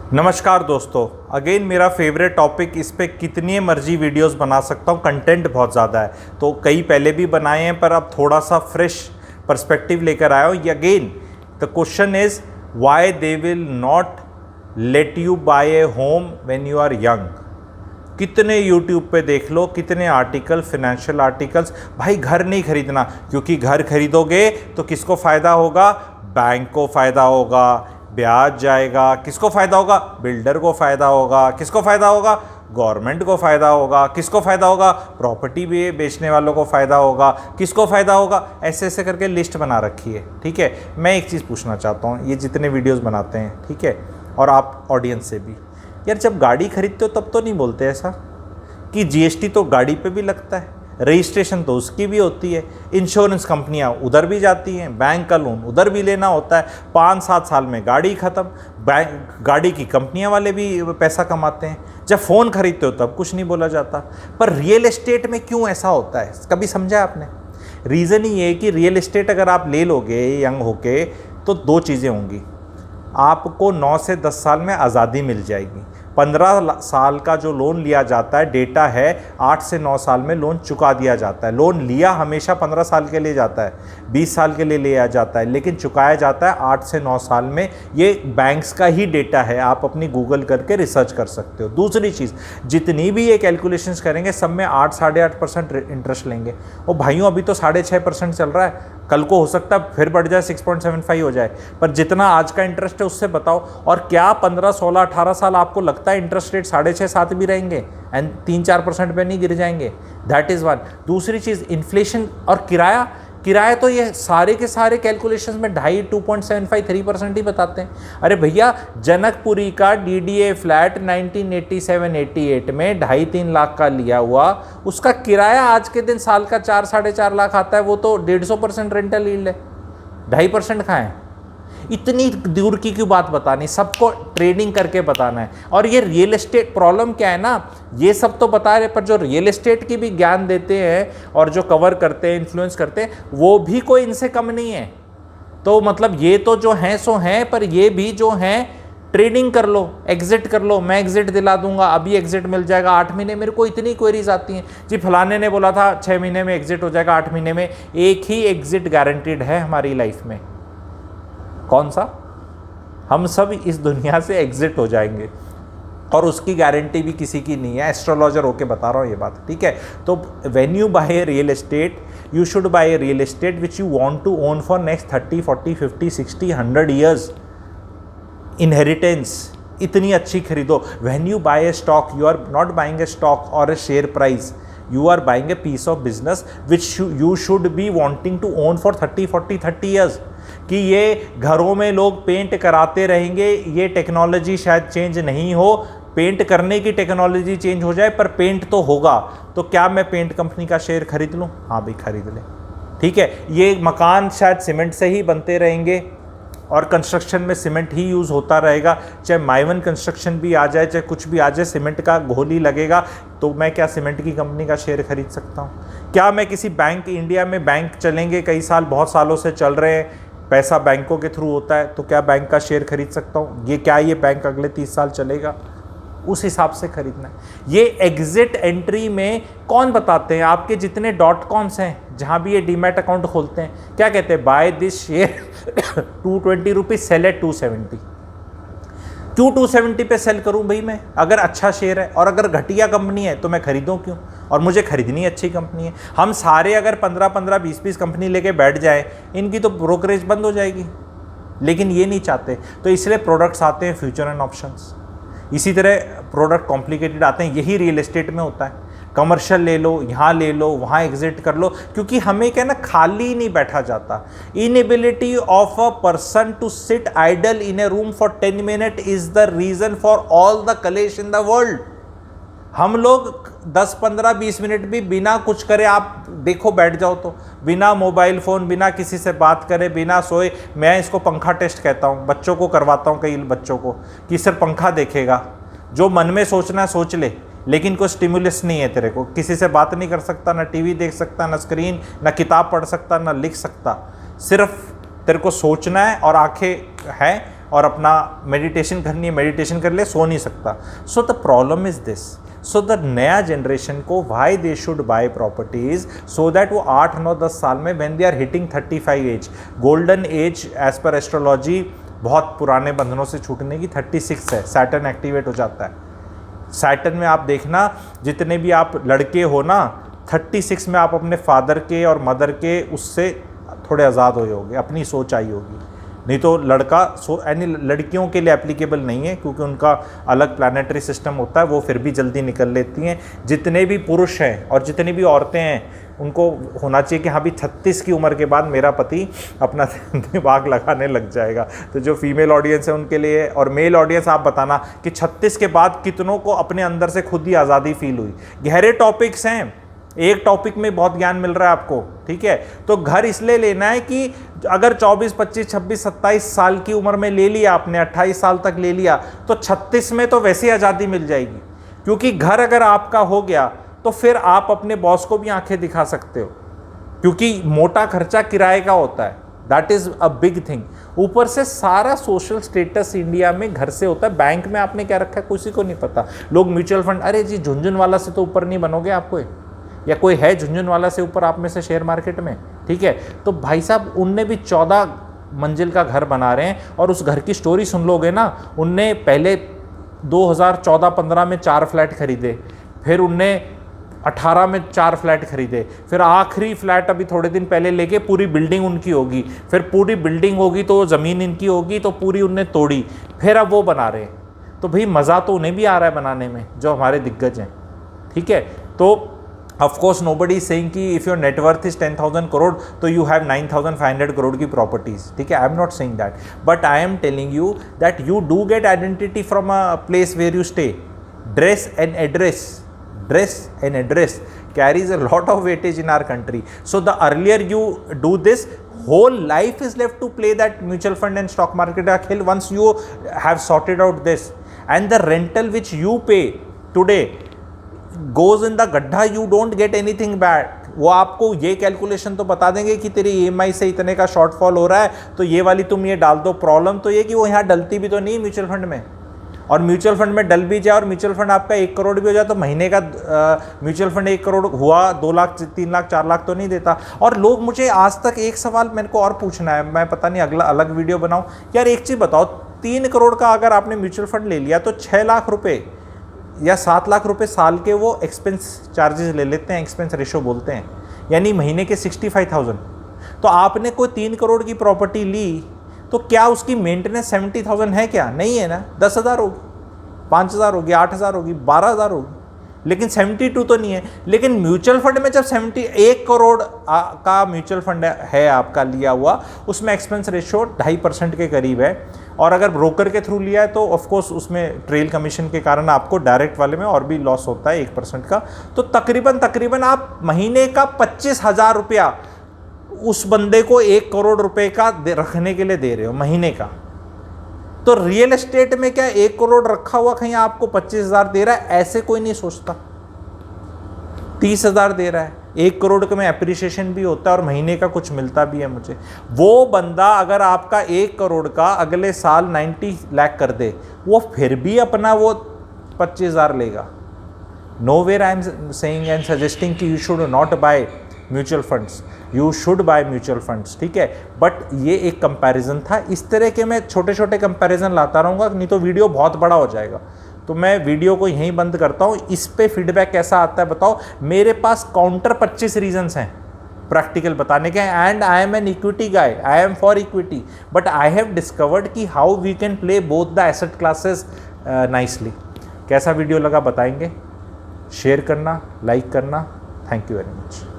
नमस्कार दोस्तों, अगेन मेरा फेवरेट टॉपिक। इस पे कितनी मर्जी वीडियोस बना सकता हूँ, कंटेंट बहुत ज़्यादा है। तो कई पहले भी बनाए हैं, पर अब थोड़ा सा फ्रेश पर्सपेक्टिव लेकर आया हूँ। Again the question is why they will not let you buy a home when you are young. कितने यूट्यूब पे देख लो, कितने आर्टिकल, फाइनेंशियल आर्टिकल्स। भाई घर नहीं खरीदना, क्योंकि घर खरीदोगे तो किसको फ़ायदा होगा? बैंक को फ़ायदा होगा, ब्याज जाएगा। किसको फ़ायदा होगा? बिल्डर को फ़ायदा होगा। किसको फ़ायदा होगा? गवर्नमेंट को फ़ायदा होगा। किसको फ़ायदा होगा? प्रॉपर्टी भी बेचने वालों को फ़ायदा होगा। किसको फ़ायदा होगा? ऐसे ऐसे करके लिस्ट बना रखी है। ठीक है, मैं एक चीज़ पूछना चाहता हूँ, ये जितने वीडियोज़ बनाते हैं, ठीक है, और आप ऑडियंस से भी, यार जब गाड़ी खरीदते हो तब तो नहीं बोलते ऐसा कि जीएसटी तो गाड़ी पे भी लगता है, रजिस्ट्रेशन तो उसकी भी होती है, इंश्योरेंस कंपनियां उधर भी जाती हैं, बैंक का लोन उधर भी लेना होता है, 5-7 साल में गाड़ी ख़त्म। बैंक गाड़ी की कंपनियां वाले भी पैसा कमाते हैं। जब फ़ोन खरीदते हो तब कुछ नहीं बोला जाता। पर रियल एस्टेट में क्यों ऐसा होता है, कभी समझा आपने? रीज़न ही ये है कि रियल एस्टेट अगर आप ले लोगे यंग होके तो दो चीज़ें होंगी। आपको 9 से 10 साल में आज़ादी मिल जाएगी। 15 साल का जो लोन लिया जाता है, डेटा है 8 से 9 साल में लोन चुका दिया जाता है। लोन लिया हमेशा 15 साल के लिए जाता है, 20 साल के लिए लिया जाता है, लेकिन चुकाया जाता है 8 से 9 साल में। ये बैंक्स का ही डेटा है, आप अपनी गूगल करके रिसर्च कर सकते हो। दूसरी चीज़, जितनी भी ये कैलकुलेशंस करेंगे सब में 8-8.5% इंटरेस्ट लेंगे। और भाइयों अभी तो 6.5% चल रहा है, कल को हो सकता है फिर बढ़ जाए 6.75 हो जाए। पर जितना आज का इंटरेस्ट है उससे बताओ, और क्या 15, 16, 18 साल आपको लगता है इंटरेस्ट रेट 6.5-7 भी रहेंगे एंड 3-4% पे नहीं गिर जाएंगे? That is one. दूसरी चीज़, इन्फ्लेशन और किराया तो ये सारे के सारे कैलकुलेशंस में 2.75-3% ही बताते हैं। अरे भैया, जनकपुरी का डीडीए फ्लैट 1987-88 में 2.5-3 लाख का लिया हुआ, उसका किराया आज के दिन साल का 4-4.5 लाख आता है। वो तो 150% रेंटल यील्ड है, 2.5% कहाँ है? इतनी दूर की क्यों बात बतानी, सबको ट्रेडिंग करके बताना है। और ये रियल एस्टेट प्रॉब्लम क्या है ना, ये सब तो बता रहे, पर जो रियल एस्टेट की भी ज्ञान देते हैं और जो कवर करते हैं, इन्फ्लुएंस करते हैं, वो भी कोई इनसे कम नहीं है। तो मतलब ये तो जो हैं सो हैं, पर ये भी जो हैं ट्रेडिंग कर लो, एग्जिट कर लो, मैं एग्जिट दिला दूंगा, अभी एग्जिट मिल जाएगा 8 महीने। मेरे को इतनी क्वेरीज आती हैं, जी फलाने ने बोला था 6 महीने में एग्जिट हो जाएगा, 8 महीने में। एक ही एग्जिट गारंटीड है हमारी लाइफ में, कौन सा? हम सब इस दुनिया से एग्जिट हो जाएंगे, और उसकी गारंटी भी किसी की नहीं है। एस्ट्रोलॉजर होके बता रहा हूँ ये बात, ठीक है? तो when you buy a real estate, you should buy a real estate which you want to own for next 30, 40, 50, 60, 100 years. Inheritance इतनी अच्छी खरीदो। When you buy a stock, you are not buying a stock और a share price, you are buying a piece of business which you should be wanting to own for 30 years। कि ये घरों में लोग paint कराते रहेंगे, ये technology शायद चेंज नहीं हो, पेंट करने की टेक्नोलॉजी चेंज हो जाए, पर पेंट तो होगा। तो क्या मैं पेंट कंपनी का शेयर खरीद लूँ? हाँ भाई खरीद ले, ठीक है। ये मकान शायद सीमेंट से ही बनते रहेंगे और कंस्ट्रक्शन में सीमेंट ही यूज़ होता रहेगा, चाहे माइवन कंस्ट्रक्शन भी आ जाए, चाहे कुछ भी आ जाए, सीमेंट का घोल ही लगेगा। तो मैं क्या सीमेंट की कंपनी का शेयर खरीद सकता हूँ? क्या मैं किसी बैंक, इंडिया में बैंक चलेंगे कई साल, बहुत सालों से चल रहे हैं, पैसा बैंकों के थ्रू होता है, तो क्या बैंक का शेयर खरीद सकता हूँ? ये क्या ये बैंक अगले 30 साल चलेगा? उस हिसाब से खरीदना है। ये एग्जिट एंट्री में कौन बताते हैं? आपके जितने .coms हैं, जहाँ भी ये डीमैट अकाउंट खोलते हैं, क्या कहते हैं? Buy this share 220 rupees, sell at 270। क्यों 270 पे सेल करूं भाई मैं? अगर अच्छा शेयर है और अगर घटिया कंपनी है तो मैं खरीदूं क्यों? और मुझे खरीदनी अच्छी कंपनी है। हम सारे अगर 15-15, 20-20 कंपनी लेके बैठ जाएं, इनकी तो ब्रोकरेज बंद हो जाएगी। लेकिन ये नहीं चाहते, तो इसलिए प्रोडक्ट्स आते हैं फ्यूचर एंड ऑप्शंस। इसी तरह प्रोडक्ट कॉम्प्लिकेटेड आते हैं, यही रियल एस्टेट में होता है। कमर्शियल ले लो, यहाँ ले लो, वहाँ एग्जिट कर लो, क्योंकि हमें क्या ना, खाली नहीं बैठा जाता। Inability of a person to sit idle in a room for 10 minute is the reason for all the कलेश इन द वर्ल्ड। हम लोग 10, 15, 20 मिनट भी बिना कुछ करे, आप देखो बैठ जाओ तो, बिना मोबाइल फ़ोन, बिना किसी से बात करे, बिना सोए। मैं इसको पंखा टेस्ट कहता हूँ, बच्चों को करवाता हूँ, कई बच्चों को, कि सिर्फ पंखा देखेगा, जो मन में सोचना है सोच ले, लेकिन कोई स्टिमुलस नहीं है तेरे को, किसी से बात नहीं कर सकता, ना टीवी देख सकता, ना स्क्रीन, ना किताब पढ़ सकता, ना लिख सकता, सिर्फ तेरे को सोचना है और आंखें हैं और अपना मेडिटेशन करनी है, मेडिटेशन कर ले, सो नहीं सकता। So the problem is this. So the नया जनरेशन को why they should buy properties, so that वो 8, 9, 10 साल में when they are hitting 35 age, golden age age पर एस्ट्रोलॉजी बहुत पुराने बंधनों से छूटने की 36 है, सैटर्न एक्टिवेट हो जाता है। सैटर्न में आप देखना जितने भी आप लड़के हो ना, 36 में आप अपने फादर के और मदर के उससे थोड़े आज़ाद हुए होंगे, अपनी सोच आई होगी। नहीं तो लड़का यानी लड़कियों के लिए एप्लीकेबल नहीं है, क्योंकि उनका अलग प्लानेटरी सिस्टम होता है, वो फिर भी जल्दी निकल लेती हैं। जितने भी पुरुष हैं और जितनी भी औरतें हैं, उनको होना चाहिए कि हाँ भी 36 की उम्र के बाद मेरा पति अपना दिमाग लगाने लग जाएगा। तो जो फीमेल ऑडियंस है उनके लिए, और मेल ऑडियंस आप बताना कि 36 के बाद कितनों को अपने अंदर से खुद ही आज़ादी फील हुई। गहरे टॉपिक्स हैं, एक टॉपिक में बहुत ज्ञान मिल रहा है आपको, ठीक है। तो घर इसलिए लेना है कि अगर 24, 25, 26, 27 साल की उम्र में ले लिया आपने, 28 साल तक ले लिया, तो 36 में तो वैसे आज़ादी मिल जाएगी। क्योंकि घर अगर आपका हो गया तो फिर आप अपने बॉस को भी आंखें दिखा सकते हो, क्योंकि मोटा खर्चा किराए का होता है। That is a big thing. ऊपर से सारा सोशल स्टेटस इंडिया में घर से होता है। बैंक में आपने क्या रखा है किसी को नहीं पता। लोग म्यूचुअल फंड, अरे जी झुंझुनवाला से तो ऊपर नहीं बनोगे आपको, या कोई है झुंझुनवाला से ऊपर आप में से शेयर मार्केट में, ठीक है। तो भाई साहब उनने भी 14 मंजिल का घर बना रहे हैं, और उस घर की स्टोरी सुन लोगे ना, उनने पहले 2014-15 में 4 फ्लैट खरीदे, फिर उनने 18 में 4 फ्लैट खरीदे, फिर आखिरी फ्लैट अभी थोड़े दिन पहले लेके पूरी बिल्डिंग उनकी होगी, फिर पूरी बिल्डिंग होगी तो ज़मीन इनकी होगी, तो पूरी उनने तोड़ी, फिर अब वो बना रहे हैं। तो भाई मज़ा तो उन्हें भी आ रहा है बनाने में, जो हमारे दिग्गज हैं, ठीक है। तो of course nobody is saying कि इफ़ योर नेटवर्थ इज 10,000 करोड़ तो यू हैव 9,500 करोड़ की प्रॉपर्टीज, ठीक है। I am not saying that, but I am telling you that you do get identity from a place where you stay. Dress and address carries a lot of weightage in our country. So the earlier you do this, whole life is left to play that mutual fund and stock market खेल once you have sorted out this. And the rental which you pay today goes in the गड्ढा, you don't get anything back. वो आपको ये calculation तो बता देंगे कि तेरी EMI से इतने का शॉर्टफॉल हो रहा है, तो ये वाली तुम ये डाल दो। प्रॉब्लम तो ये कि वो यहाँ डलती भी तो नहीं म्यूचुअल फंड में, और म्यूचुअल फंड में डल भी जाए और म्यूचुअल फंड आपका 1 करोड़ भी हो जाए, तो महीने का म्यूचुअल फंड 1 करोड़ हुआ 2 लाख 3 लाख 4 लाख तो नहीं देता। और लोग मुझे आज तक एक सवाल मेरे को और पूछना है, मैं पता नहीं अगला अलग वीडियो बनाऊं। यार एक चीज़ बताओ, 3 करोड़ का अगर आपने म्यूचुअल फंड ले लिया तो 6 लाख रुपये या 7 लाख रुपये साल के वो एक्सपेंस चार्जेस ले लेते हैं, एक्सपेंस रेशो बोलते हैं, यानी महीने के 65,000। तो आपने कोई 3 करोड़ की प्रॉपर्टी ली तो क्या उसकी मेंटेनेंस 70,000 है क्या? नहीं है ना। 10,000 होगी, 5,000 होगी, 8,000 होगी, 12,000 होगी, लेकिन 72 तो नहीं है। लेकिन म्यूचुअल फंड में जब 1 करोड़ का म्यूचुअल फंड है आपका लिया हुआ, उसमें एक्सपेंस रेशो 2.5% के करीब है। और अगर ब्रोकर के थ्रू लिया है तो ऑफकोर्स उसमें ट्रेल कमीशन के कारण आपको डायरेक्ट वाले में और भी लॉस होता है 1% का। तो तकरीबन आप महीने का 25,000 रुपया उस बंदे को 1 करोड़ रुपए का रखने के लिए दे रहे हो महीने का। तो रियल एस्टेट में क्या 1 करोड़ रखा हुआ कहीं आपको 25,000 दे रहा है? ऐसे कोई नहीं सोचता। 30,000 दे रहा है, 1 करोड़ का में एप्रिसिएशन भी होता है और महीने का कुछ मिलता भी है मुझे। वो बंदा अगर आपका 1 करोड़ का अगले साल 90 लाख कर दे, वो फिर भी अपना वो 25,000 लेगा। Nowhere I am saying and suggesting कि you should not buy mutual funds, you should buy mutual funds, ठीक है। बट ये एक कंपैरिजन था। इस तरह के मैं छोटे छोटे कंपैरिजन लाता रहूँगा, नहीं तो वीडियो बहुत बड़ा हो जाएगा। तो मैं वीडियो को यहीं बंद करता हूँ। इस पे फीडबैक कैसा आता है बताओ। मेरे पास काउंटर 25 रीजंस हैं प्रैक्टिकल बताने के, and I am an equity guy, I am for equity, but I have discovered कि how we can play both the asset classes nicely. कैसा वीडियो लगा बताएंगे, शेयर करना, लाइक करना। Thank you very much.